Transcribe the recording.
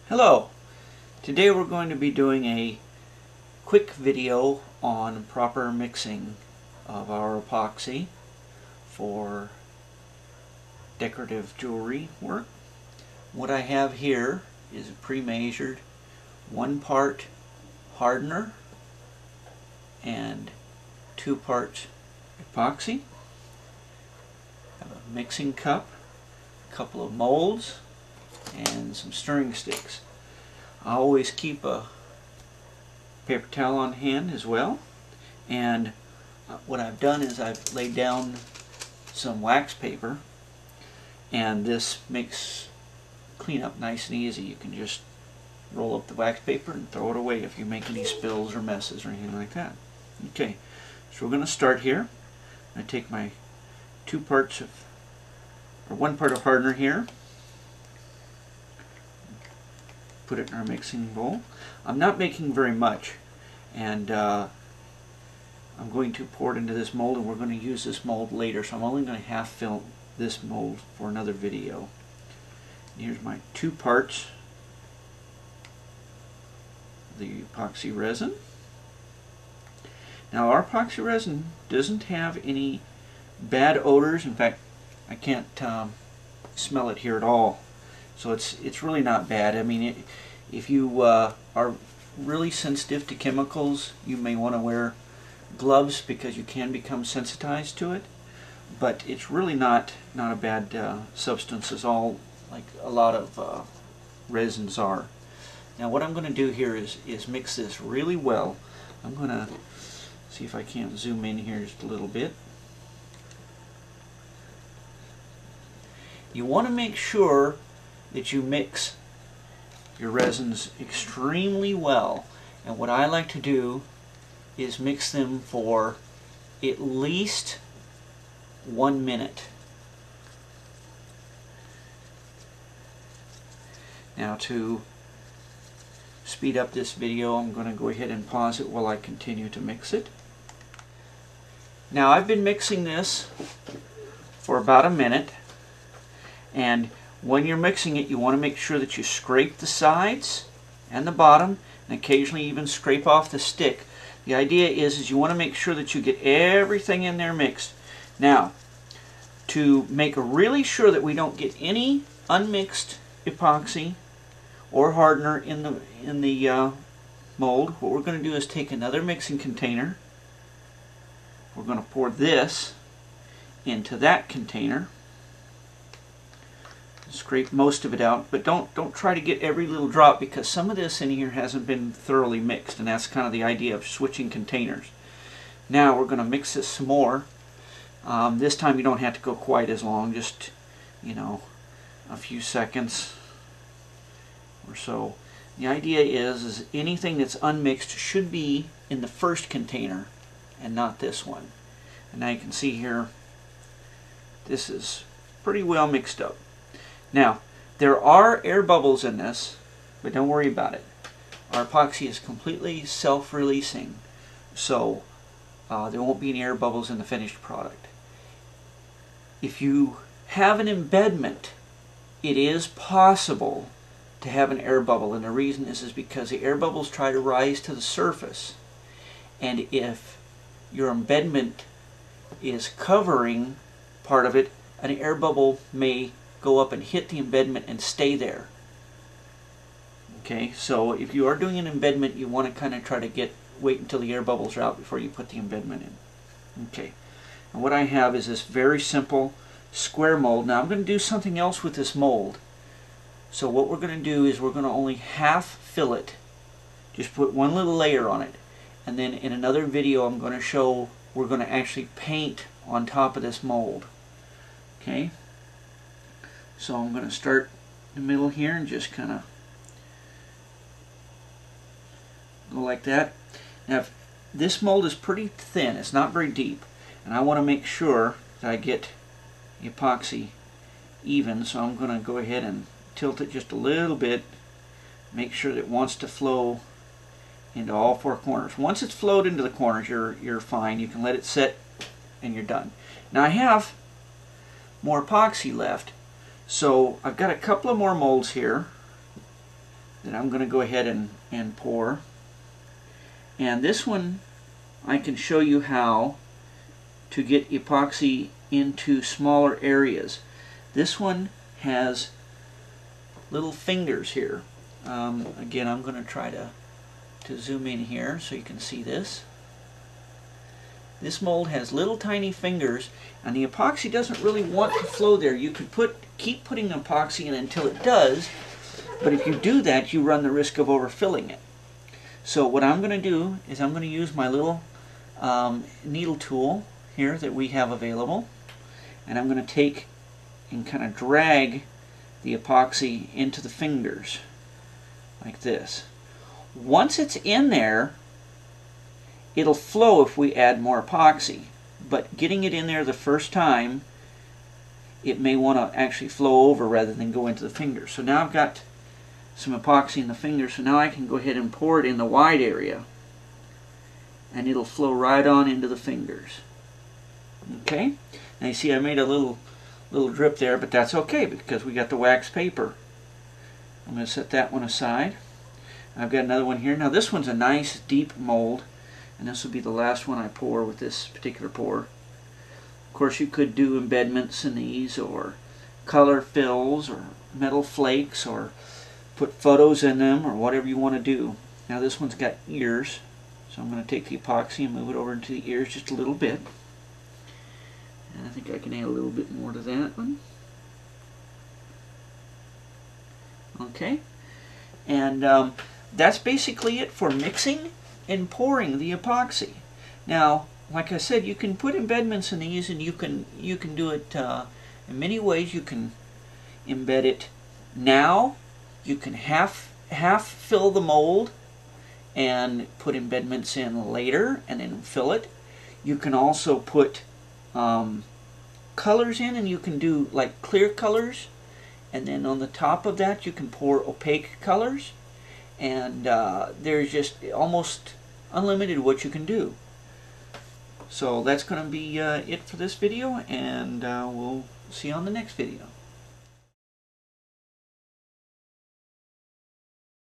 Hello! Today we're going to be doing a quick video on proper mixing of our epoxy for decorative jewelry work. What I have here is a pre-measured 1 part hardener and 2 parts epoxy. I have a mixing cup, a couple of molds, and some stirring sticks. I always keep a paper towel on hand as well, and what I've done is I've laid down some wax paper, and this makes cleanup nice and easy. You can just roll up the wax paper and throw it away if you make any spills or messes or anything like that. Okay, so we're going to start here. I take my 1 part of hardener here, put it in our mixing bowl. I'm not making very much, and I'm going to pour it into this mold, and we're going to use this mold later, so I'm only going to half fill this mold for another video. And here's my 2 parts of the epoxy resin. Now our epoxy resin doesn't have any bad odors. In fact, I can't smell it here at all. So it's really not bad. I mean, if you are really sensitive to chemicals, you may want to wear gloves because you can become sensitized to it. But it's really not a bad substance at all, like a lot of resins are. Now what I'm going to do here is mix this really well. I'm going to see if I can't zoom in here just a little bit. You want to make sure that you mix your resins extremely well, and what I like to do is mix them for at least 1 minute. Now to speed up this video, I'm going to go ahead and pause it while I continue to mix it. Now I've been mixing this for about 1 minute, and when you're mixing it, you want to make sure that you scrape the sides and the bottom, and occasionally even scrape off the stick. The idea is you want to make sure that you get everything in there mixed. Now, to make really sure that we don't get any unmixed epoxy or hardener in the mold, what we're going to do is take another mixing container. We're going to pour this into that container. Scrape most of it out, but don't try to get every little drop, because some of this in here hasn't been thoroughly mixed, and that's kind of the idea of switching containers. Now we're going to mix this some more. This time you don't have to go quite as long, just a few seconds or so. The idea is anything that's unmixed should be in the first container and not this one. And now you can see here this is pretty well mixed up. Now, there are air bubbles in this, but don't worry about it. Our epoxy is completely self-releasing, so there won't be any air bubbles in the finished product. If you have an embedment, it is possible to have an air bubble, and the reason is because the air bubbles try to rise to the surface, and if your embedment is covering part of it, an air bubble may go up and hit the embedment and stay there. Okay, so if you are doing an embedment, you want to kind of try to wait until the air bubbles are out before you put the embedment in. Okay, and what I have is this very simple square mold. Now I'm going to do something else with this mold. So what we're going to do is we're going to only half fill it. Just put one little layer on it. And then in another video I'm going to show we're going to actually paint on top of this mold. Okay. So I'm going to start in the middle here and just kind of go like that. Now this mold is pretty thin, it's not very deep, and I want to make sure that I get the epoxy even, so I'm going to go ahead and tilt it just a little bit, make sure that it wants to flow into all 4 corners. Once it's flowed into the corners, you're fine. You can let it sit and you're done. Now I have more epoxy left, so I've got a couple of more molds here that I'm going to go ahead and pour. And this one I can show you how to get epoxy into smaller areas. This one has little fingers here. Again, I'm going to try to zoom in here so you can see this. This mold has little tiny fingers, and the epoxy doesn't really want to flow there. You could keep putting epoxy in until it does, but if you do that, you run the risk of overfilling it. So what I'm going to do is I'm going to use my little needle tool here that we have available, and I'm going to take and kind of drag the epoxy into the fingers like this. Once it's in there, it'll flow if we add more epoxy, but getting it in there the first time, it may want to actually flow over rather than go into the fingers. So now I've got some epoxy in the fingers, so now I can go ahead and pour it in the wide area, and it'll flow right on into the fingers. Okay, now you see I made a little drip there, but that's okay because we got the wax paper. I'm going to set that one aside. I've got another one here. Now this one's a nice deep mold, and this will be the last one I pour with this particular pour. Of course, you could do embedments in these, or color fills, or metal flakes, or put photos in them, or whatever you want to do. Now this one's got ears, so I'm going to take the epoxy and move it over into the ears just a little bit. And I think I can add a little bit more to that one. Okay, and that's basically it for mixing and pouring the epoxy. Now, like I said, you can put embedments in these, and you can do it in many ways. You can embed it now. You can half fill the mold and put embedments in later and then fill it. You can also put colors in, and you can do like clear colors, and then on the top of that you can pour opaque colors, and there's just almost unlimited what you can do. So that's going to be it for this video, and we'll see you on the next video.